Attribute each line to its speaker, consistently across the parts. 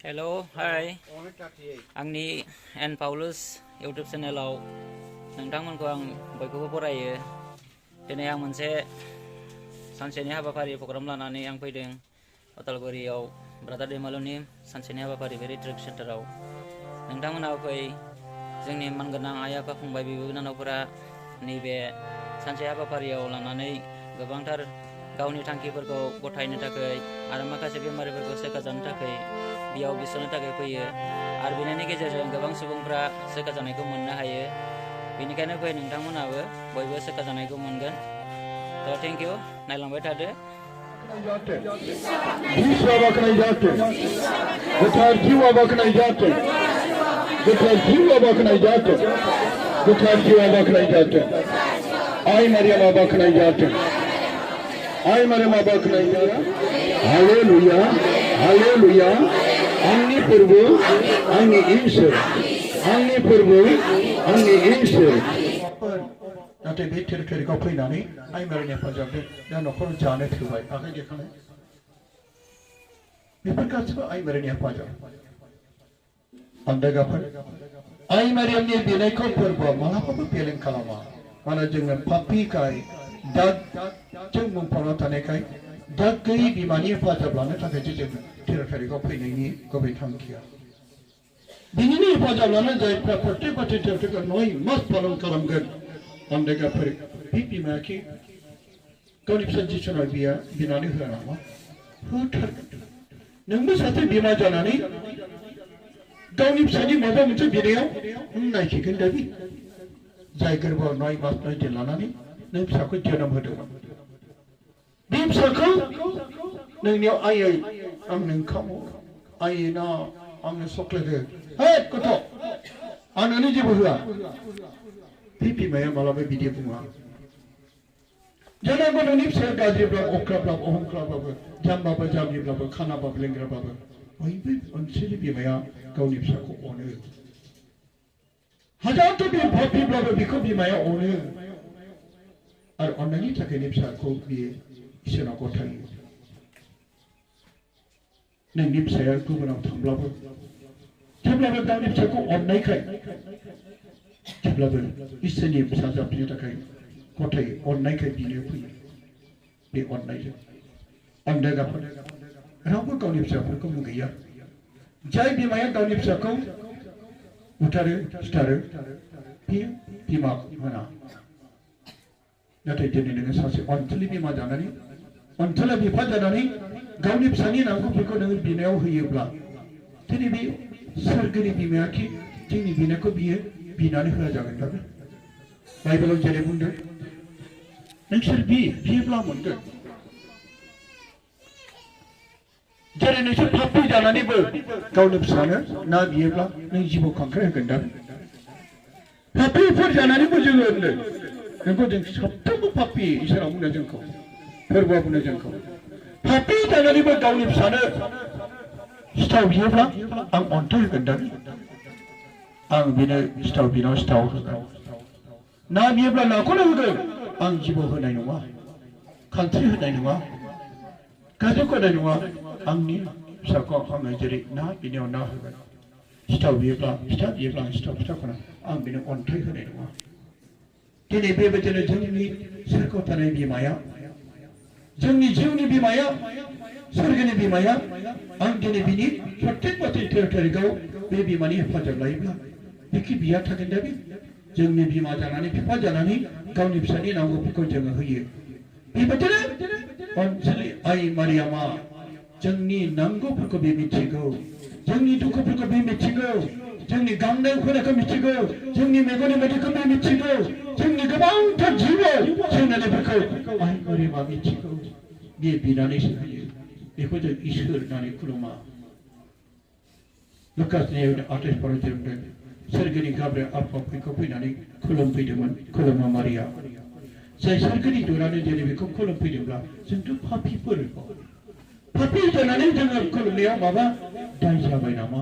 Speaker 1: Hello, hi. Angni and Paulus YouTube channelaw nोंथांमोनखौ आं बयखौबो बरायो। दिनै आं मोनसे सानसेनि हाबाफारि प्रग्राम लानानै आं फैदों उदालगुरियाव ब्रादार दैमालुनि सानसेनि हाबाफारि बे रिट्रिट सेन्टाराव। नोंथांमोनाबो फै, जोंनि मानगोनां आइ आफा फंबाय बिब' बिनानावफोरा नैबे सानसे हाबाफारियाव लानानै गोबांथार गावनि थांखिफोरखौ गथायनो थाखाय आरो माखासे बेमारिफोरखौ सोखाजानो थाखाय बियाव बिसोरनो थाखाय फैयो आरो बिनि गेजेरजों गोबां सुबुंफ्रा सोखाजानायखौ मोननो हायो। बेनिखायनो फै नोंथांमोनाबो बयबो सोखाजानायखौ मोनगोन। थ' थेंक इउ, नायलांबाय थादो।
Speaker 2: Haleluya, haleluya. Anni purbu, anni insur. Anni purbu, anni insur. Natai be territory ko fैनानै आइ मारिनि हेफाजाबजों दा न'खराव जानो थोबाय आखाइ देखानाय बेफोर गासिबो आइ मारिनि हेफाजाब आन्दायगाफोर आइ मारिनि बिनायखौ फोरबोआ मालाबाबो फेलें खालामा मानो जोङो पापिखाय दागजों बुंफबना थानायखाय दाग गैयै बिमानि हेफाजाब लानो थाखायसो जोङो territoryखौ फैनायनि गुबै थांखिया बिनिनो हेफाजाब लानो जायफ्रा प्रत्येक बाथि territoryखौ 9 मास पालन खालामगोन आन्दायगाफोर बे बिमाया कि गावनि फिसा जिसुनाव बिनानै होआ नामा होथारगोन नोंबो सासे बिमा जानानै गावनि फिसानि माबा मोनसे बिनायाव नायखिगोन दा बे जाय गोरबोआव 9 मास 9 दिन लानानै नों फिसाखौ जोनोम होदोंमोन बे फिसाखौ नोंनियाव आयै आंनो ओंखाम आयै ना आंनो चक्लेट हो हे गथ' आं नोंनो जेबो होआ बे बिमाया मालाबा बिदि बुङा जानांगौ नोंनि फिसाया गाज्रिब्ला अख्राब्लाबो अहंख्राब्लाबो जाम्बाबो जाम्बिब्लाबो खानाबाबो लेंग्राबाबो बयबो ओनसोलनि बिमाया गावनि फिसाखौ अनो हाजारथ' बे भाबिब्लाबो बेखौ बिमाया अनो आरो अननायनि थाखायनो फिसाखौ बियो इसोरनाव गथायो नोंनि फिसाया गुबुनाव थांब्लाबो जेब्लाबो गावनि फिसाखौ अननायखाय जेब्लाबो इसोरनि फिसा जाफिननो थाखाय गथायो अननायखाय बिनो फैयो बे अननायजों आन्दायगाफोर रावबो गावनि फिसाफोरखौ मुगैया जाय बिमाया गावनि फिसाखौ बुथारो सिथारो बियो बिमा होना नाथाय दिनै नोङो सासे अनसुलि बिमा जानानै अनसुला बिफा जानानै गावनि फिसानि नांगौफोरखौ नोङो बिनायाव होयोब्ला दिनै बे सोरगोनि बिमाया कि जोंनि बिनायखौ बियो बिनानै होआ जागोन दाबो बाइबेलाव जेरै बुंदों नोंसोर बियोब्ला मोनगोन जेरै नोंसोर पापी जानानैबो गावनि फिसानो ना बियोब्ला नों जिबौ खांख्राइ होगोन दा पापीफोर जानानैबो जोङो होनदों नोंखौ जों साफ्रोमबो पापी इसोरा बुंदों जोंखौ फोरबोआ बुंदों जोंखौ पापी जानानैबो गावनि फिसानो सिथाव बियोब्ला आं अन्थाइ होगोन दा आं बिनो सिथाव बिनाव सिथाव होगोन ना बियोब्ला नाखौनो होगोन आं जिबौ होनाय नङा खान्स्रि होनाय नङा गाजर होनाय नङा आंनि फिसाखौ आङो जेरै ना बिनियाव ना होगोन सिथाव बियोब्ला फिथा बियोब्ला आं सिथाव फिथाखौनो आं बिनो अन्थाइ होनाय नङा दिनै बेबायदिनो जोंनि सोरगोआव थानाय बिमाया जोंनि जिउनि बिमाया सोरगोनि बिमाया आं दिनै बिनि प्रत्येक बाथि territoryखौ बे बिमानि हेफाजाब लायोब्ला बेखि बिया थागोन दा बे जोंनि बिमा जानानै बिफा जानानै गावनि फिसानि नांगौफोरखौ जोङो होयो बेबायदिनो अनसुलि आइ मारियामा जोंनि नांगौफोरखौ बे मिथिगौ जोंनि दुखुफोरखौ बे मिथिगौ जोंनि गांनाय उखैनायखौ मिथिगौ जोंनि मेगननि मोदैखौ बे मिथिगौ जोंनि गोबांथार जिउआव जेंनाफोरखौ आइ मारियामा मिथिगौ बे बिनानैसो होयो बेखौ जों इसोर होननानै खुलुमा लुकासनि 28 फरायदों सोरगोनि गाब्रिएल आफाखौ फैनानै खुलुमफैदोंमोन खुलुमा मारिया जाय सोरगोनि दुरानो दिनै बेखौ खुलुमफैदोंब्ला जोंथ' पापीफोर पापी जानानै जोङो खुलुमनायाव माबा दाय जाबाय नामा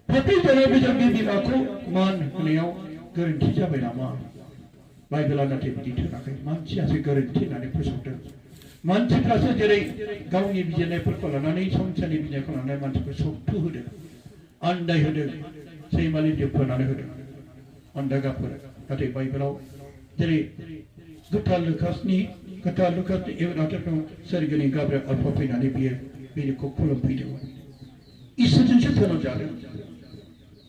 Speaker 2: पापी जानानै जोंनि बिमाखौ मान होनायाव गोरोन्थि जाबाय नामा बाइबेला नाथाय बिदि थोनाखै मानसियासो गोरोन्थि होननानै फोसावदों मानसिफ्रासो जेरै गावनि बिजिरनायफोरखौ लानानै संसारनि बिजिरनायखौ लानानै मानसिखौ सौथु होदों आन्दाय होदों सैमालि देबफोरनानै होदों अन्दागाफोर नाथाय बाइबेलाव जेरै गोथार लुकासनि एवनाथारखौ सोरगिदिं गाब्रिएल आल्फा फैनानै बियो बेखौ खुलुमफैदोंमोन इसोरजोंसो फोनांजादों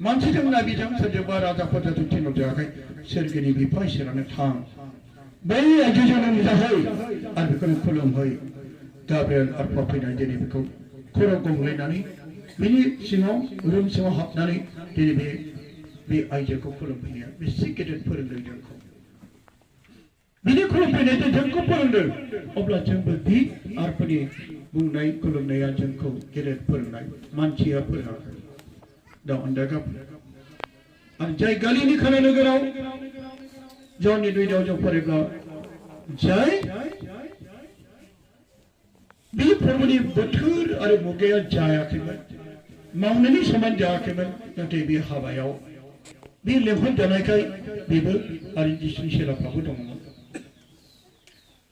Speaker 2: मानसिजों नाबिजों सोरजोंबा राजाफोरजों थिनहरजायाखै सोरगिदिं बिफा इसोरानो थां बै आइजोजों नुजाहै आरो बेखौनो खुलुमहै गाब्रिएल आल्फा फैनानै दिनै बेखौ खर' गंग्लायनानै बिनि सिङाव रुम सिङाव हाबनानै दिनै बे आइजोखौ खुलुमफैनाया बेसे गेदेर फोरोंदों जोंखौ बिनि खुलुमफैनायजों जोंखौ फोरोंदों अब्ला जोंबो बे आरफोरनि बुंनाय खुलुमनाया जोंखौ गेदेर फोरोंनाय मानसिया फोरोङाखै दा अन्दागा आरो जाय गालिनि खाना नोगोराव जौनि दुइदाव जों फरायब्ला जाय बे फोरबोनि बोथोर आरो मुगाया जायाखैमोन मावनायनि समान जायाखैमोन नाथाय बे हाबायाव बे लेंहरजानायखाय बेबो आरो जिसुनि सेराफ्राबो दंमोन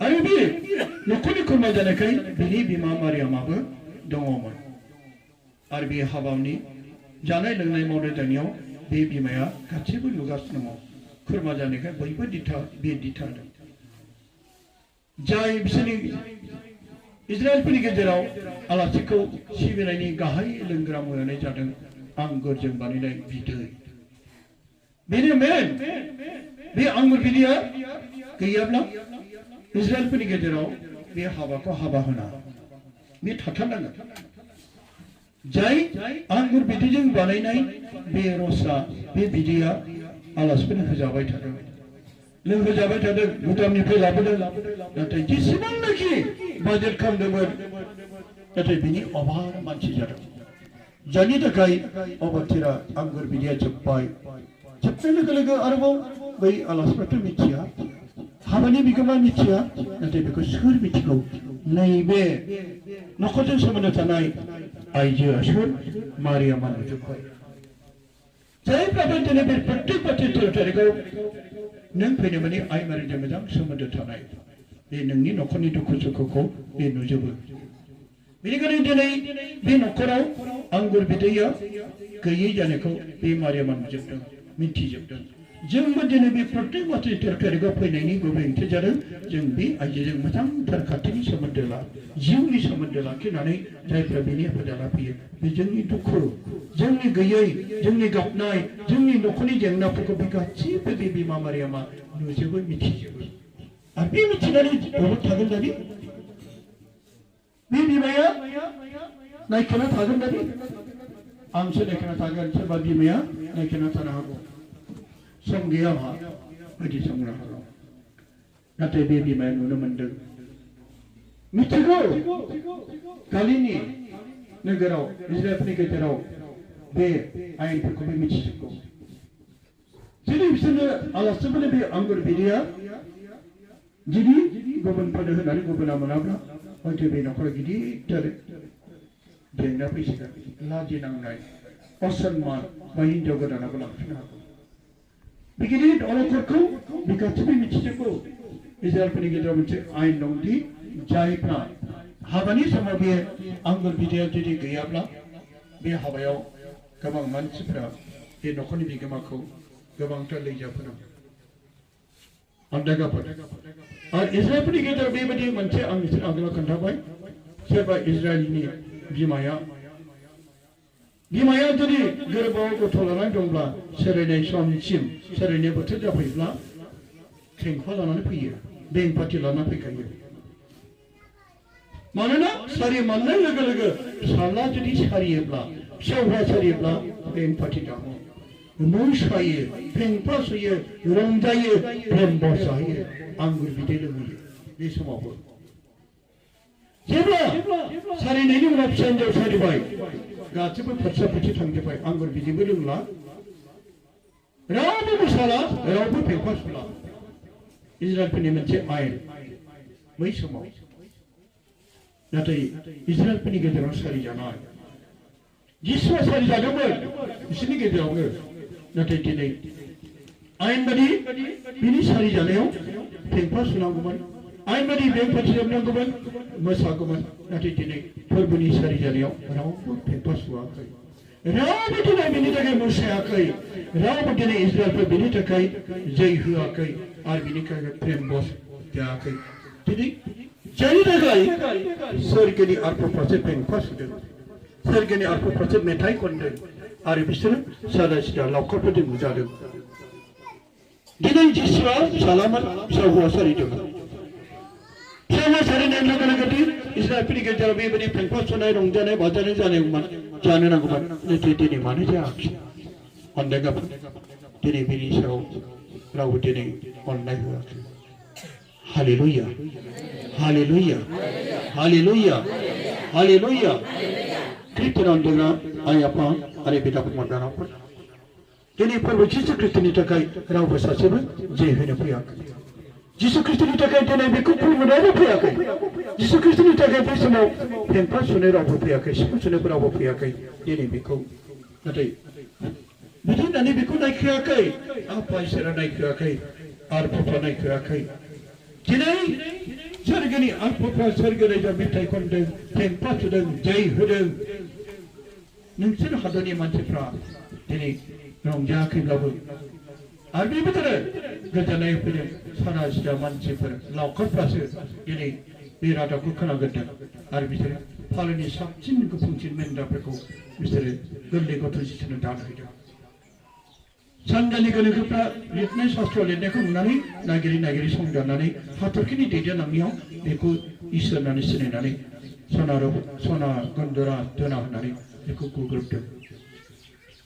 Speaker 2: आरो बे न'खरनि खुरमा जानायखाय बिनि बिमा मारियामाबो दङमोन आरो बे हाबानि जानाय लोंनाय मावनाय दांनायाव बे बिमाया गासैबो नुगासिनो दङ खुरमा जानायखाय बयबो दिथा होदों जाय बिसोरनि इजराइलफोरनि गेजेराव आलासिखौ सिबिनायनि गाहाय लोंग्रा मुवायानो जादों आंगुरजों बानायनाय बिदै बेनो मेन बे आंगुर बिदैया गैयाब्ला इजराइलफोरनि गेजेराव बे हाबाखौ हाबा होना बे थाथारनांगोन जाय आंगुर बिदैजों बानायनाय बे रसा बे बिदैया आलासिफोरनो होजाबाय थादों लोंहोजाबाय थादों भुटाननिफ्राय लाबोदों नाथाय जेसेबांनाखि बाजेट खालामदोंमोन नाथाय बिनि अभार मानसि जादों जायनि थाखाय अबथिरा आंगुर बिदैया जोब्बाय जोबनाय लोगो लोगो आरोबाव बै आलासिफ्राथ' मिथिया हाबानि बिगोमा मिथिया नाथाय बेखौ सोर मिथिगौ नैबे न'खरजों सोमोन्दो थानाय आइजोआ सोर मारियामा नुजोब्बाय जायफ्राबो दिनै बे प्रत्येक बाथि थारिखआव नों फैनो माने आइ मारिजों मोजां सोमोन्दो थानाय बे नोंनि न'खरनि दुखु सुखुखौ बे नुजोबो बेनिखायनो दिनै बे न'खराव आंगुर बिदैया गैयै जानायखौ बे मारियामा नुजोबदों मिन्थिजोबदों जोंबो दिनै बे प्रत्येक बाथि थारिखआव फैनायनि गुबै ओंथि जादों जों बे आइजोजों मोजांथार खाथिनि सोमोन्दो जिउनि सोमोन्दो लाखिनानै जायफ्रा बेनि हेफाजाब फैयो बे जोंनि दुखु जोंनि गैयै जोंनि गाबनाय जोंनि न'खरनि जेंनाफोरखौ बे गासैबो बे बिमा मारियामा नुजोबो मिथिजोबो आरो बे मिथिनानै बहुत थागोन दानि बे बिमाया नायखोना थागोन दानि आंसो नायखोना थागोन सोरबा बिमाया नायखोना थानो हागौ सम गैया आंहा बायदि संनो हागौ नाथाय बे बिमाया नुनो मोनदों मिथिगौ गालिनि नोगोराव इजराइलफोरनि गेजेराव बे आयेनफोरखौबो मिथिजोबगौ जुदि बिसोरनो आलासिफोरनो बे आंगुर बिदैया जुदि गुबुनफोरनो होनानै गुबुना मोनाब्ला हयथ' बे न'खराव गिदिरथार जेंना फैसिगोन लाजिनांनाय असनमान बा हिनजाव गोदानाबो लांफिननो हागौ बे गिदिर अलखदखौ बे गासैबो मिथिजोबगौ इजराइलफोरनि गेजेराव मोनसे आयेन दंदि जायफ्रा हाबानि समाव बे आंगुर बिदैया जुदि गैयाब्ला बे हाबायाव गोबां मानसिफ्रा बे न'खरनि बिगोमाखौ गोबांथार लैजाफोर अन्दागाफोर आरो इजराइलफोरनि गेजेराव बेबायदि मोनसे आं बिसोर आगोलाव खोन्थाबाय सोरबा इजराइलनि बिमाया जुदि गोरबोआव गथ' लानानै दंब्ला सोरायनाय समसिम सोरायनाय बोथोर जाफैब्ला खेंख्रा लानानै फैयो बें पार्टि लाना फैखायो मानोना सारि मोननाय लोगो लोगो फिसाला जुदि सारियोब्ला फिसौफ्रा सारियोब्ला बें पार्टि दामो मोसायो फेंफा सुयो रंजायो प्रेम बसायो आंगुर बिदै लोंहोयो बे समावबो जेब्ला सारिनायनि उनाव फिसा हिनजाव सारिबाय गासैबो फोरसा फोरसि थांजोब्बाय आंगुर बिदैबो लोंला रावबो मोसाला रावबो फेंफा सुला इजराइलफोरनि मोनसे आयेन बै समाव नाथाय इजराइलफोरनि गेजेराव सारि जानाय जिसुआ सारि जादोंमोन बिसोरनि गेजेरावनो नाथाय दिनै आयेन बादि बिनि सारि जानायाव फेंफा सुनांगौमोन आइनबादि बेंक फोजोबनांगौमोन मोसागौमोन नाथाय दिनै फोरबोनि सारिजानायाव रावबो पेम्पास होआखै रावबो दिनै बेनि थाखाय मोसायाखै रावबो दिनै इजराइलफोर बेनि थाखाय जै होआखै आरो बेनि थाखाय प्रेम बस जायाखै दिनै जायनि थाखाय सोरगोनि आरफोरफ्रासो पेम्पास होदों सोरगोनि आरफोरफ्रासो मेथाइ खनदों आरो बिसोरो सादा सिदा लावखारफोरजों नुजादों दिनै जिसुआ फिसालामोन फिसा हौवा सारिदोंमोन फिसा सारिनाय लोगो लोगो दि इजराइलफोरनि गेजेराव बेबायदि पेम्पास होनाय रंजानाय बाजानाय जानांगौमोन जानो नांगौमोन नाथाय दिनै मानो जायाखै अननायगाफोर दिनै बेनि सायाव रावबो दिनै अननाय होआखै hallelujah hallelujah hallelujah hallelujah Christian दोना आइ आफा आरो बिदा फंबायफोर दिनै फोरबो जिसु ख्रिस्टनि थाखाय रावबो सासेबो जय होनो फैयाखै जिसु ख्रिस्टनि थाखाय दिनै बेखौ खुलुमनायाबो फैयाखै जिसु ख्रिस्टनि थाखाय बे समाव पेम्पा सुनो रावबो फैयाखै सिफुं सुनोबो रावबो फैयाखै दिनै बेखौ नाथाय बिदि होननानै बेखौ नायखोआखै आफा इसोरा नायखोआखै आरफोरफ्रा नायखोआखै दिनै सोरगोनि आरफोरफ्रा सोरगोनि मेथाइ खनदों पेम्पा सुदों जय होदों नोंसोर हादरनि मानसिफ्रा दिनै रंजायाखैब्लाबो आरो बेबायदिनो गोजानाय फैदों सारा सिदा मानसिफोर लावखारफ्रासो दिनै बे रादाबखौ खोनागोरदों आरो बिसोरो फालोनि साबसिन गुफुंसिन मेन्दाफोरखौ बिसोरो गोरलै गथ' जिसुनो दान होदों सानजानि गोनोखोफ्रा लिरनाय शास्त्र लिरनायखौ नुनानै नागिरै नागिरै संदाननानै हाथरखिनि दैदेनलांनायाव बेखौ इसोर होननानै सिनायनानै सना गन्दरा दोना होननानै बेखौ गुग्रोबदों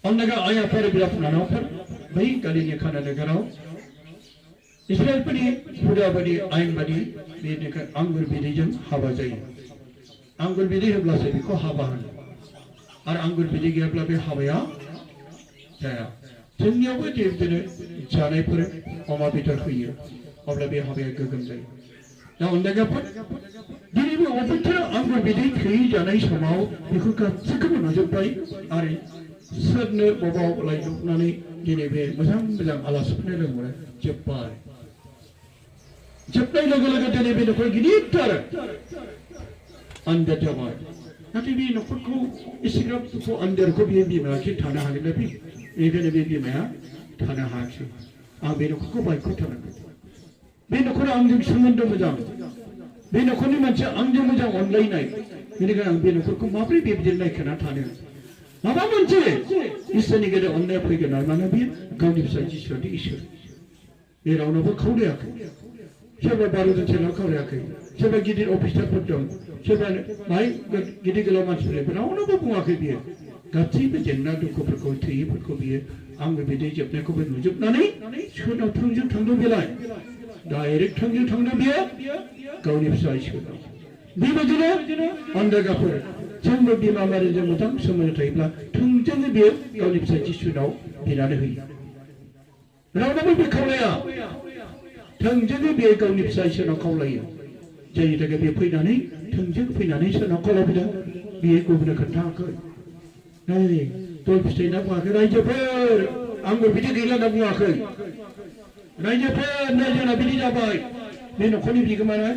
Speaker 2: अन्नागा आइ आफा आरो बिदा फंबायफोर बै गालिनि खाना नोगोराव इस्राइलफोरनि हुदा बायदि आयेन बायदि बेनिखाय आंगुर बिदैजों हाबा जायो आंगुर बिदै होब्लासो बेखौ हाबा होनो आरो आंगुर बिदै गैयाब्ला बे हाबाया जाया जोंनियावबो बिदिनो जानायफोर अमा बेदर होयो अब्ला बे हाबाया गोगोम जायो दा अन्नागाफोर दिनै बे अबेथोराव आंगुर बिदै थोयै जानाय समाव बेखौ गासैखौबो नुजोब्बाय आरो सोरनो बबाव लायजोबनानै दिनै बे मोजां मोजां आलासिफोरनो लोंहरो जोब्बाय जोबनाय लोगो लोगो दिनै बे न'खर गिदिरथार आन्दार जाबाय नाथाय बे न'खरखौ एसेग्राब दुखु आन्दारखौ बियो बिमाया थानो हागोन ना बेनिखायनो बे बिमाया थानो हायाखिसै आं बे न'खरखौ बायख'थारनांगौ बे न'खरा आंजों सोमोन्दो मोजां बे न'खरनि मानसिया आंजों मोजां अनलायनाय बेनिखायनो आं बे न'खरखौ माबोरै बेबायदि नायखोना थानो माबा मोनसे इसोरनि गेजेराव अननाय फैगोन आरो मानोना बे गावनि फिसा जिसुआदि इसोर बे रावनावबो खावलायाखै सोरबा 12 जन सेनाव खावलायाखै सोरबा गिदिर अफिसारफोर दं सोरबा बाहाय गिदिर गोलाव मानसिफोर रावनावबो बुङाखै बियो गासैबो जेंना दुखुफोरखौ थैयैफोरखौ बियो आंबो बिदै जोबनायखौबो नुजोबनानै सोरनाव थोंजों थांदों बेलाय डाइरेक्ट थोंजों थांदों बियो गावनि फिसा इसोरनाव बेबायदिनो अन्दागाफोर जोंबो बिमा मारिजों मोजां सोमोन्दो थायोब्ला थोंजोङै बियो गावनि फिसा जिसुनाव बिनानै होयो रावनावबो बे खावलाया थोंजोङै बियो गावनि फिसा इसोरनाव खावलायो जायनि थाखाय बे फैनानै थोंजों फैनानै सोरनाव खावलायफैदों बियो गुबुननो खोन्थायाखै नै गय फिथाइ होनना बुङाखै रायजोफोर आंबो बिदि गैला होनना बुङाखै रायजोफोर नै जोंना बिदि जाबाय बे न'खरनि बिगोमाया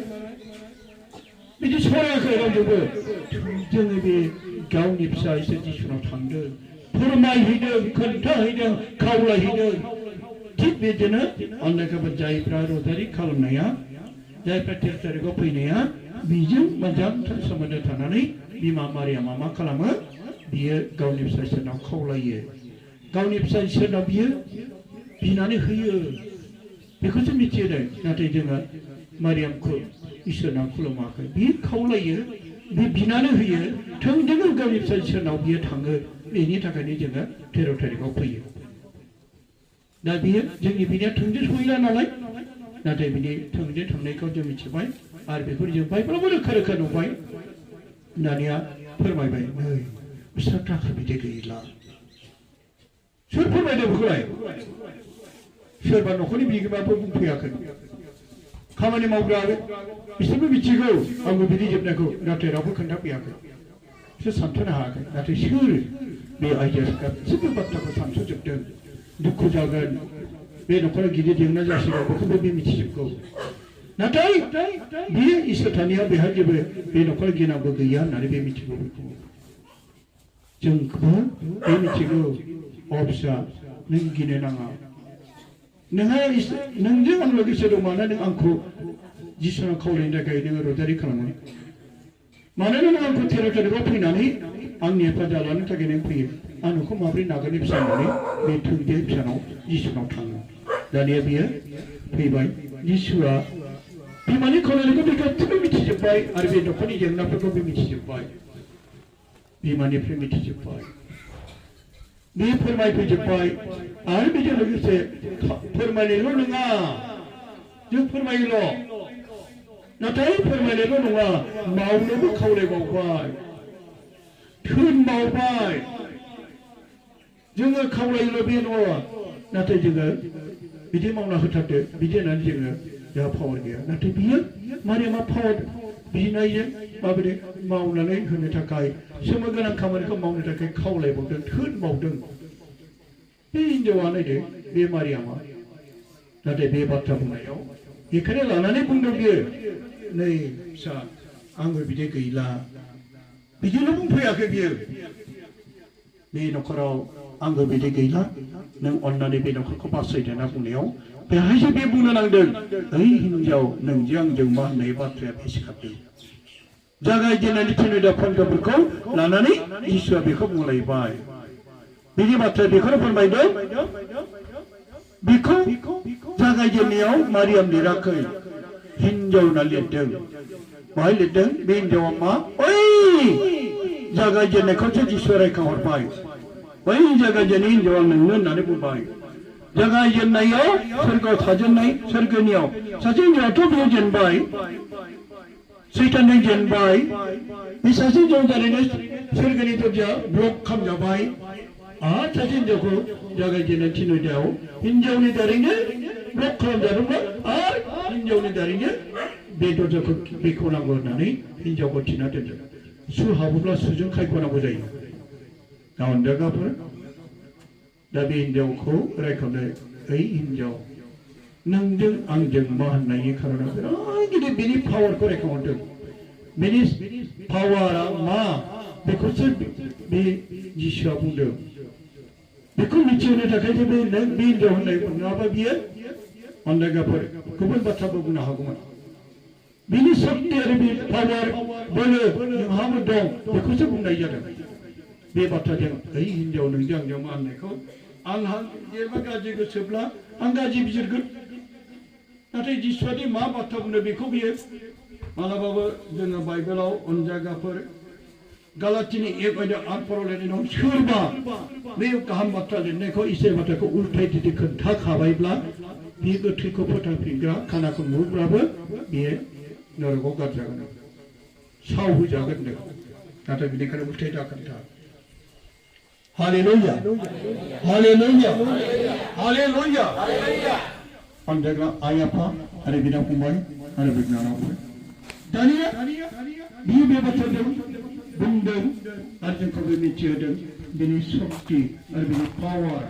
Speaker 2: बिदि सरायाखै रावजोंबो जोङो बे गावनि फिसा इसोर जिसुनाव थांदों फोरमायहैदों खोन्थाहैदों खावलायहैदों थिग बिदिनो अन्नायखौबो जायफ्रा रजारि खालामनाया जायफ्रा 13 तारिखआव फैनाया बेजों मोजांथार सोमोन्दो थानानै बिमा मारियामा मा खालामो बियो गावनि फिसा इसोरनाव खावलायो गावनि फिसा इसोरनाव बियो बिनानै होयो बेखौसो मिथियो नाथाय जोङो मारियामखौ इसोरनाव खुलुमाखै बियो खावलायो बे बिनानै होयो थोंजोङै गावनि फिसा इसोरनाव बियो थाङो बेनि थाखायनो जोङो 13 तारिखआव फैयो दा बियो जोंनि बिनिया थोंजों सहैला नालाय नाथाय बिनि थोंजों थांनायखौ जों मिथिबाय आरो बेखौ जों बाइबेलावबो रोखा रोखा नुबाय दानिया फोरमायबाय नै बिस्रा थाखा बिदि गैला सोर फोरमायदों बेखौलाय सोरबा न'खरनि बिगोमाफोर बुंफैयाखै खामानि मावग्रा बिसोरबो मिथिगौ आंबो बिदि जोबनायखौ नाथाय रावबो खोन्थाफैयाखै बिसोर सानथ'नो हायाखै नाथाय सोर बे आइजोआ गासैबो बाथ्राखौ सानस'जोबदों दुखु जागोन बे न'खरा गिदिर जेंना जासिगोन बेखौबो बे मिथिजोबगौ नाथाय बियो इसोर थानायाव बेहा जेबो बे न'खर गिनांगौ गैया होननानै बे मिथिगौ जोंखौबो बे मिथिगौ अ फिसा नों गिनो नाङा नोंहा नोंजों आंल' गोसो दं मानोना नों आंखौ जिसुनाव खावलायनो थाखाय नोङो रजारि खालामो मानोना नों आंखौ थेराटारिआव फैनानै आंनि हेफाजाब लानो थाखाय नों फैयो आं नोंखौ माबोरै नागारनो फिसा होननानै बे थोंजों फिसानाव जिसुनाव थाङो दानिया बियो फैबाय जिसुआ बिमानि खावलायनायखौ बे गासैबो मिथिजोब्बाय आरो बे न'खरनि जेंनाफोरखौ बे मिथिजोब्बाय बिमानिफ्राय मिथिजोब्बाय बे फोरमायफैजोब्बाय आरो बेजों लोगोसे फोरमायनायल' नङा जों फोरमायोल' नाथाय फोरमायनायल' नङा मावनोबो खावलायबावबाय थोनबावबाय जोङो खावलायोल' बे नङा नाथाय जोङो बिदि मावना होथारदो बिदि होननानै जोङो जोंहा पावार गैया नाथाय बियो मारियामा पावार बिनायजों माबायदि मावनानै होनो थाखाय सोमो गोनां खामानिखौ मावनो थाखाय खावलायबावदों थोनबावदों बे हिन्जावा नायदो बे मारियामा नाथाय बे बाथ्रा बुंनायाव बेखौनो लानानै बुंदों बियो नै फिसा आंबो बिदि गैला बिदिल' बुंफैयाखै बियो बे न'खराव आंबो बिदि गैला नों अननानै बे न'खरखौ बासायदो होनना बुंनायाव बेहायसो बे बुंनो नांदों ओइ हिन्जाव नोंजों आंजों मा होननाय बाथ्राया बे सिखारदों जागायजेननायनि थिनोदा फन्दफोरखौ लानानै जिसुआ बेखौ बुंलायबाय बिनि बाथ्राया बेखौनो फोरमायदों बेखौ जागायजेननायाव मारियाम लिराखै हिन्जाव होनना लिरदों बाहाय लिरदों बे हिन्जावा मा ओइ जागायजेननायखौसो जिसुआ रायखांहरबाय बै जागायजेननाय हिन्जावा नोंनो होननानै बुंबाय जागायजेननायाव सोरगोआव थाजेननाय सोरगोनियाव सासे हिन्जावाथ' बेयाव जेनबाय सैतानजों जेनबाय बे सासे हिन्जाव थारैनो सोरगोनि दरजा ब्लक खालामजाबाय आरो सासे हिन्जावखौ जागायजेननाय थिन'दायाव हिन्जावनि दारैनो ब्लक खालामजादोंमोन आरो हिन्जावनि दारैनो बे दरजाखौ बेखेवनांगौ होननानै हिन्जावखौ थिना दोनदों सु हाबोब्ला सुजों खायख'नांगौ जायो गावन्दागाफोर दा बे हिन्जावखौ रायखांनो ओइ हिन्जाव नोंजों आंजों मा होननायनि खार'ना बिराद गिदिर बेनि पावारखौ रायखांहरदों बेनि पावारा मा बेखौसो बे जिसुआ बुंदों बेखौ मिथिहोनो थाखाय जे बे हिन्जाव होननाय नङाबा बियो अनदागाफोर गुबुन बाथ्राबो बुंनो हागौमोन बिनि शक्ति आरो बे पावार बोलो नोंहाबो दं बेखौसो बुंनाय जादों बे बाथ्राजों ओइ हिन्जाव नोंजों आंजों मा होननायखौ आंहा जेनेबा गाज्रि गोसोब्ला आं गाज्रि बिजिरगोन नाथाय जिसुआदि मा बाथ्रा बुंदों बेखौ बियो मालाबाबो जोङो बाइबेलाव अनजागाफोर गालातिनि 1 आयदायाव 8 फरायनायनि उनाव सोरबा बे गाहाम बाथ्रा लिरनायखौ इसोर बाथ्राखौ उल्थाय जुदि खोन्थाखाबायब्ला बे गोथैखौ फोथांफिनग्रा खानाखौ नुब्लाबो बेयो नरकआव गारजागोन साव होजागोन नाथाय बेनिखायनो उल्थाय दा खोन्था हालेलुया हालेलुया हालेलुया अनजाग्रा आइ आफा आरो बिदा फंबाय आरो बिनानावफोर दानिया बियो बे बाथ्राजों बुंदों आरो जोंखौ बे मिथिहोदों बिनि शक्ति आरो बिनि पावार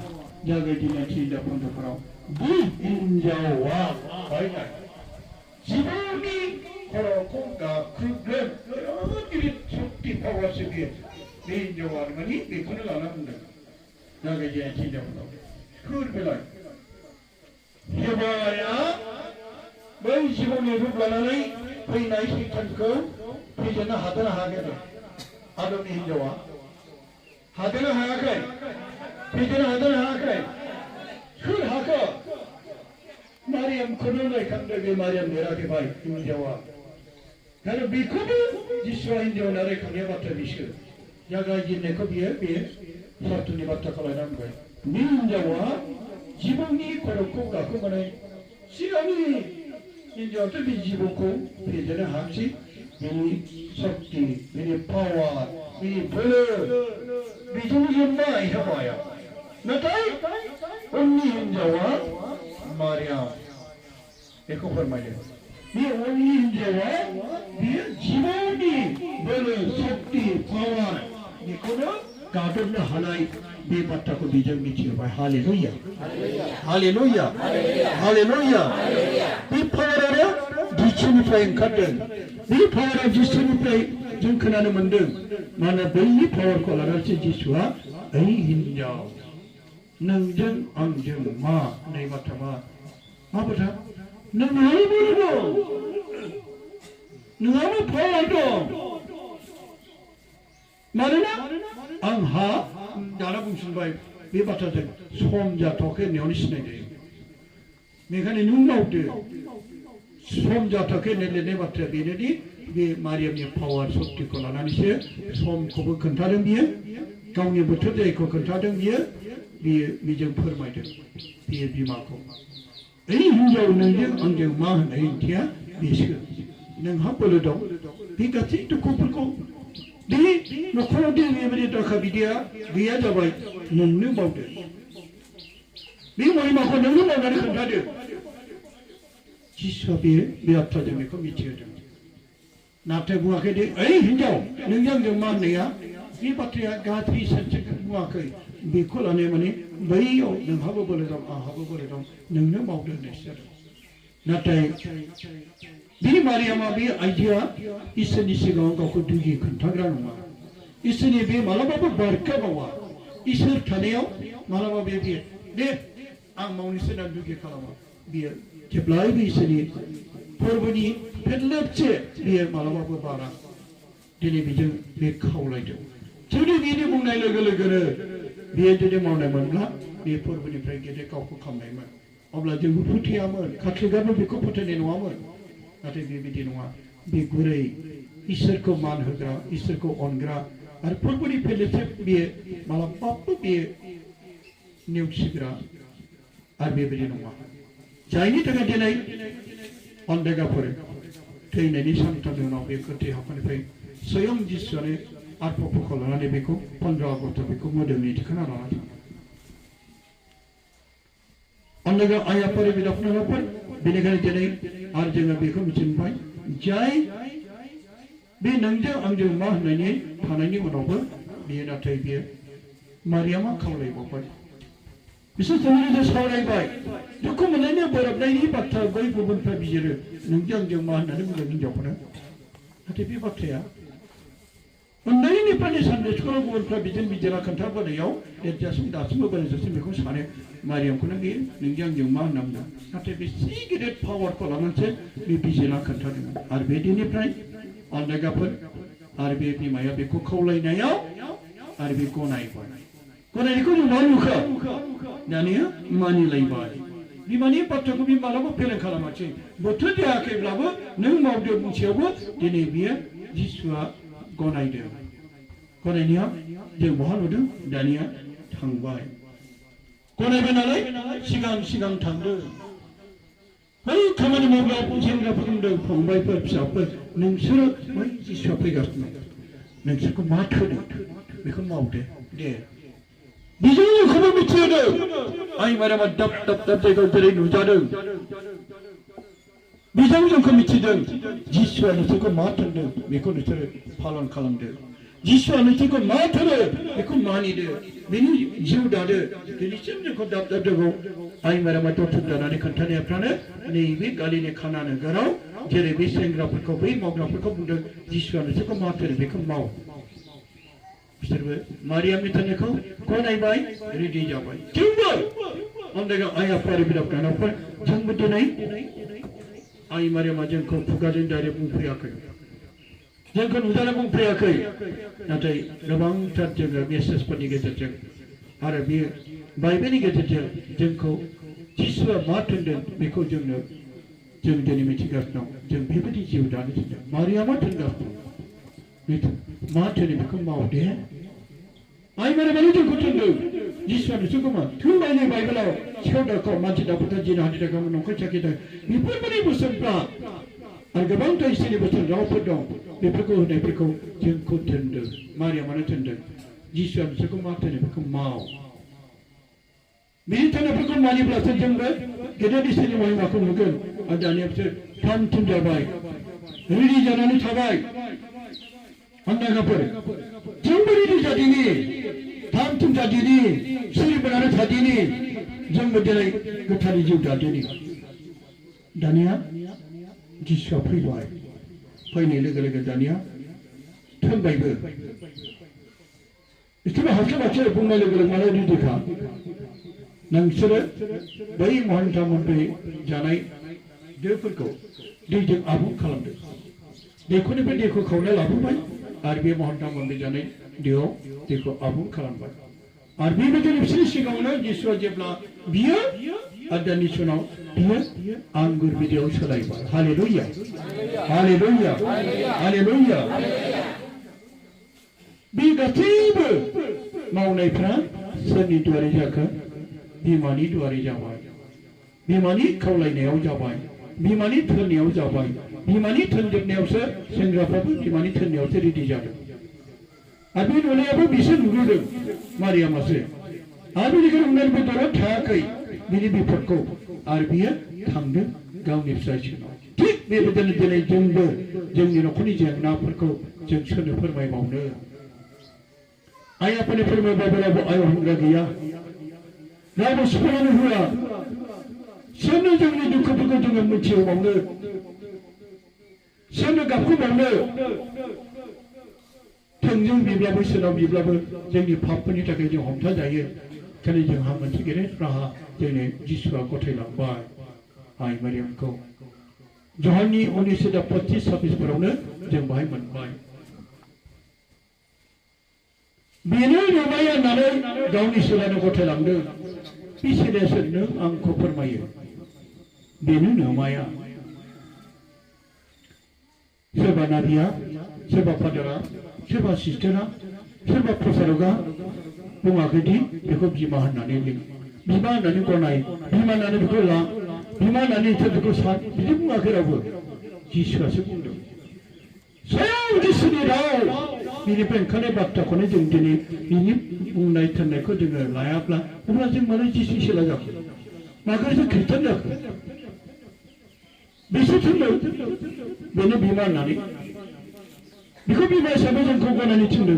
Speaker 2: जागायजेननाय थिनदा फन्दफोराव बे हिन्जावा जिबौनि खर'खौ गाख्रुबगोन बिराद गिदिर शक्ति पावारसो बियो बे हिन्जावा माने बेखौनो लाना बुंदों जागायजेननाय थिनदाफोराव सोर बेलाय हेबाया बै जिबौनि रुप लानानै फैनाय सैतानखौ फेजेननो हादोंना हायाखै आदमनि हिन्जावा हादोंना हायाखै फेजेननो हादोंना हायाखै सोर हाखो मारियामखौनो रायखांदों बे मारियाम लिराखैबाय हिन्जावा आरो बेखौबो जिसुआ हिन्जाव होनना रायखांनाय बाथ्रा बिसोर जागायजेननायखौ बियो बे सार्थनि बाथ्राखौ लायना बुंबाय बे हिन्जावा जिबौनि खर'खौ गाखोनानै सिगांनि हिन्जावाथ' बे जिबौखौ फेजेननो हायाखिसै बिनि शक्ति बिनि पावार बिनि बोलो बेजों जोंबाय हेबाया नाथाय उननि हिन्जावा मारियाम बेखौ फोरमायदों बे उननि हिन्जावा बियो जिबौनि बोलो शक्ति पावार बेखौनो गादबनो हानाय बे बाथ्राखौ बेजों मिथिहोबाय हालेलुया हालेलुया हालेलुया बे पावार आरो जिसुनिफ्राय ओंखारदों बे पावारा जिसुनिफ्राय जों खोनानो मोनदों मानोना बैनि पावारखौ लानानैसो जिसुआ ओइ हिनजाव नोंजों आंजों मा होननाय बाथ्रा मा बाथ्रा नोंहाबो दं नोंहाबो पावार दं मानोना आंहा दाना बुंफिनबाय बे बाथ्राजों सम जाथ'वाखै होननायावनो सिनाय जायो बेखायनो नों मावदो सम जाथ'वाखै होननाय लिरनाय बाथ्राया बेनोदि बे मारियामनि पावार सक्तिखौ लानानैसो समखौबो खोन्थादों बियो गावनि बोथोर जायैखौ खोन्थादों बियो बेजों फोरमायदों बियो बिमाखौ ओइ हिनजाव नोंजों आंजों मा होननाय ओंथिया बेसो नोंहा बोलो दं बे गासै दुखुफोरखौ बे न'खराव बेबायदि दाखा बिदिया गैया जाबाय नोंनो मावदो बे महिमाखौ नोंनो मावनानै खोन्थादो जिसुआ बे बाथ्राजों बेखौ मिथिहोदों नाथाय बुङाखै दे ओइ हिनजाव नोंजों आंजों मा होननाया बे बाथ्राया गाज्रि सेन्सखौ बुङाखै बेखौ लानाय माने बैयाव नोंहाबो बोलो दं आंहाबो बोलो दं नोंनो मावदो होननायसो जादों नाथाय बे मारियामा बे आइजोआ इसोरनि सिगाङाव गावखौ दुगि खोन्थाग्रा नङा इसोरनि बे मालाबाबो बारखा बावा इसोर थानायाव मालाबा बे दे आं मावनोसै होननानै दुगि खालामा बियो जेब्लायबो इसोरनि फोरबोनि फेरलेबसे बियो मालाबाबो बारा दिनै बेजों बे खावलायदों जुदि बिनि बुंनाय लोगो लोगोनो बियो जुदि मावनायमोनब्ला बे फोरबोनिफ्राय गेदेर गावखौ खालामनायमोन अब्ला जोंबो फोथायामोन काथलिकआबो बेखौ फोथायनाय नङामोन नाथाय बेबायदि नङा बे गुरै इसोरखौ मान होग्रा इसोरखौ अनग्रा आरो फोरबोनि फेरलेबसे बियो मालाबाबो बियो नेवसिग्रा आरो बेबायदि नङा जायनि थाखाय दिनै अन्दायगाफोर थैनायनि सानथामनि उनाव बे गोथै हाखरनिफ्राय स्वयं जिसुआनो आत्माफोरखौ लानानै बेखौ 15 आगस्ट बेखौ मोदोमनि थिखोना लानानै अन्दायगा आइ आफानि बिदा-फंबायफोर बेनिखायनो दिनै आरो जोङो बेखौ मिथिबाय जाय बे नोंजों आंजों मा होननायनि थानायनि उनावबो बियो नाथाय बियो मारियामा खावलायबावबाय बिसोर जों सावरायबाय दुखु मोननायनि बोराबनायनि बाथ्रा बै गुबुनफ्रा बिजिरो नोंजों आंजों मा होननानै बुंदों हिनजावखौनो नाथाय बे बाथ्राया उन्दैनिफ्रायनो सानदे स्कुलाव गुबुनफ्रा बिदिनो बिजिरा खोन्थाबोनायाव देरजासिम दासिमबो बोरायजासिम बेखौ सानो मारियामखौनो बे नोंजों आंजों मा होनना बुंदों नाथाय बे सि गिदिर पावारखौ लानानैसो बे बिजिरा खोन्थादोंमोन आरो बे दिननिफ्राय अन्दायगाफोर आरो बे बिमाया बेखौ खावलायनायाव आरो बे गनायनायखौ जों मा नुखो दानिया मानिलायबाय बिमानि बाथ्राखौ बे मालाबा फेलें खालामासै बोथोर जायाखैब्लाबो नों मावदो बुंसेयावबो दिनै बियो जिसुआ गनायदों गनायनाया जों बहा नुदों दानिया थांबाय गनायबाय नालाय सिगां थांदों बै खामानि मावग्रा सेंग्राफोर बुंदों फंबायफोर फिसाफोर नोंसोरो बै जिसुआ फैगासिनो नोंसोरखौ मा थोदों बेखौ मावदो दे बिजों जोंखौबो मिथिहोदों आइ मारियामा दाब जायगायाव जेरै नुजादों बिजों जोंखौ मिथिदों जिसुआ नोंसोरखौ मा थोनदों बेखौ नोंसोरो पालन खालामदो जिसुआ नोंसोरखौ मा थोनो बेखौ मानिदो बेनि जिउ दादो दिनैसिम जोंखौ दाब जायगायाव आइ मारियामा दर्शन दानानै खोन्थानायफ्रानो नैबे गालिनि खाना नोगोराव जेरै बे सेंग्राफोरखौ बै मावग्राफोरखौ बुंदों जिसुआ नोंसोरखौ मा थोनो बेखौ माव बिसोरबो मारियामनि थोननायखौ गनायबाय रेडि जाबाय जोंबो अन्दायगा आइ आफानि बिदा-फंबायफोर जोंबो दिनै आइ मारियामा जोंखौ खुगाजों डाइरेक्ट बुंफैयाखै जोंखौ नुजाना बुंफैयाखै नाथाय गोबांथार जोङो मेसेजफोरनि गेजेरजों आरो बे बाइबेलनि गेजेरजों जोंखौ जिसुआ मा थोनदों बेखौ जों दिनै मिथिगासिनो दं जों बेबायदि जिउ दानो थिनदों मारियामा थोनगासिनो मा थोनो बेखौ मावदे आइ मारियामानो जोंखौ थोनदों जिसुआ नोंसोरखौ मा थोनबायनो बाइबेलाव सेवदाखौ मानसि दाखुथा जिना हान्थिदाखौ नंखाय साखिदों बेफोरबायदि बोसोनफ्रा आरो गोबांथार इसोरनि बोसोन रावफोर दं बेफोरखौ होनायफोरखौ जोंखौ थोनदों मारियामानो थोनदों जिसुआ नोंसोरखौ मा थोनो बेखौ माव बिनि थोननायफोरखौ मानिब्लासो जोंबो गेदेर इसोरनि महिमाखौ नुगोन आरो दानिया बिसोर थाम थिम जाबाय रेडि जानानै थाबाय अन्दायगाफोर जोंबो रेडि जादिनि थाम थिम जादिनि सोलिबोनानै थादिनि जोंबो दिनै गोथारनि जिउ दादिनि दानिया जिसुआ फैबाय फैनाय लोगो लोगो दानिया थोनबायबो बिसोरबो हारसिं हारसिं बुंनाय लोगो लोगो मालाय रेडिखा नोंसोरो बै महन्ता मन्थ्रि जानाय दोफोरखौ दैजों आबुं खालामदो दैखरनिफ्राय दैखौ खावना लाबोबाय आरो बे महन्ता मन्थ्रि जानाय दोआव दैखौ आबुं खालामबाय आरो बेबायदिनो बिसोरनि सिगाङावनो जिसुआ जेब्ला बियो आरो दानि समाव बियो आंगुर बिदैयाव सोलायबाय हालेलुया हालेलुया हालेलुया बे गासैबो मावनायफ्रा सोरनि दुआरै जाखो बिमानि दुआरै जाबाय बिमानि खावलायनायाव जाबाय बिमानि थोननायाव जाबाय बिमानि थोनजोबनायावसो सेंग्राफ्राबो बिमानि थोननायावसो रेडि जादों आरो बे नुनायाबो बिसोर नुग्रोदों मारियामासो आरो बेनिखायनो उनाव बेदराव थायाखै बिनि बिफदखौ आरो बियो थांदों गावनि फिसायसिनाव थिग बेबायदिनो दिनै जोंबो जोंनि न'खरनि जेंनाफोरखौ जों सोरनो फोरमायबावनो आइ आफानि फोरमायबाबो आय होनग्रा गैया रावबो सुफुंनानै होआ सोरनो जोंनि दुखुफोरखौ जोङो मिथिहोबावनो सोरनो गाबखोबावनो थोंजों बिब्लाबो सोरनाव बिब्लाबो जोंनि पापफोरनि थाखाय जों हमथाजायो खालि जोंहा मोनसे गेदेर राहा जोंनो जिसुआ गथायलांबाय आइ मारियामखौ जहाननि 1925-26फोरावनो जों बाहाय मोनबाय बेनो नोमाया होननानै गावनि सोलानो गथायलांदों बे सोलाया सोरनो आंखौ फोरमायो बेनो नोमाया सोरबा नाबिया सोरबा फादारा सोरबा सिस्टारा सोरबा प्रसारकआ बुङाखैदि बेखौ बिमा होननानै लिं बिमा होननानै गनाय बिमा होननानै बेखौ ला बिमा होननानै बेखौ सान बिदि बुङाखै रावबो जिसुआसो बुंदों स्वयं जिसुनि राव बिनिफ्राय ओंखारनाय बाथ्राखौनो जों दिनै बिनि बुंनाय थोननायखौ जोङो लायाब्ला अब्ला जों मानो जिसु सेला जाखो माखासे खृष्टान जाखो बिसोर थिनदों बेनो बिमा होननानै बेखौ बिमा हिसाबै जोंखौ गनायनो थिनदों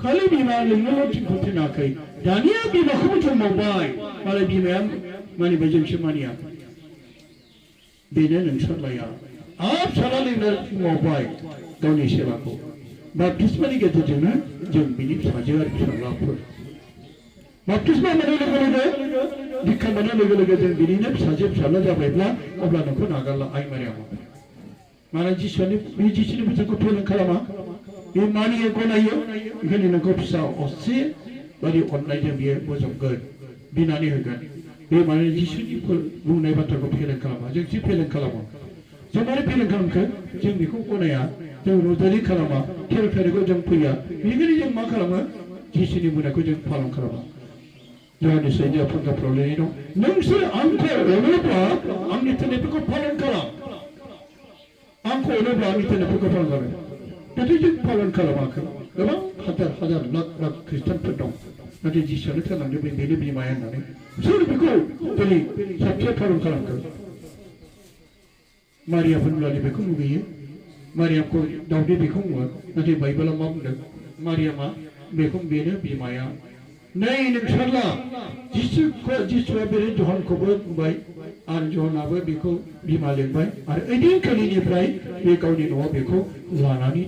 Speaker 2: खालि बिमा लिंनोल' थिनखौ थिनाखै दानिया बिमाखौबो जों मावबाय मालाय बिमाया मानिबाय जोंसो मानिया बेनो नोंसोरलाया आब साला लिंनो मावबाय गावनि सेवाखौ बाप्तिस्मानि गेजेरजोंनो जों बिनि फिसाजो आरो फिसाज्लाफोर बाप्तिस्मा मोननाय लोगो लोगो दीक्षा मोननाय लोगो लोगो जों बिनिनो फिसाजो फिसाज्ला जाबायब्ला अब्ला नोंखौ नागारला आइ मारियामा माने जिसुनि बे जिसुनि बोसोरखौ फेलें खालामा बे मानियो गनायो बेखायनो नोंखौ फिसा असे बायदि अननायजों बियो बोजबगोन बिनानै होगोन बे माने जिसुनि बुंनाय बाथ्राखौ फेलें खालामा जों जि फेलें खालामो जों माने फेलें खालामखो जों बेखौ गनाया जों रंजालि खालामा खेल फेरेखौ जों फैया बेनिखायनो जों मा खालामो जिसुनि बुंनायखौ जों पालन खालामा जोंहा निश्चय जोंहा फुंखाफ्राव लिरनाय दं नोंसोर आंखौ अनोब्ला आंनि थोननायफोरखौ पालन खालाम आंखौ अनोब्ला आंनि थोननायफोरखौ पालन खालाम नाथाय जों पालन खालामाखै गोबां हाजार हाजार लाख लाख खृष्टानफोर दं नाथाय जिसुआनो थोनलांदों बेनो बिमाया होननानै सोर बेखौ दिनै साबसे पालन खालामखो मारिया होनब्लानो बेखौ लुगैयो मारियामखौ दाउदै बेखौ बुङो नाथाय बाइबेलाव मा बुंदों मारियामा बेखौ बेनो बिमाया नै नोंसोरला जिसुआ बे जहानखौबो बुंबाय आरो जहानाबो बेखौ बिमा लिंबाय आरो ओइदिनखालिनिफ्राय बे गावनि न'आव बेखौ लानानै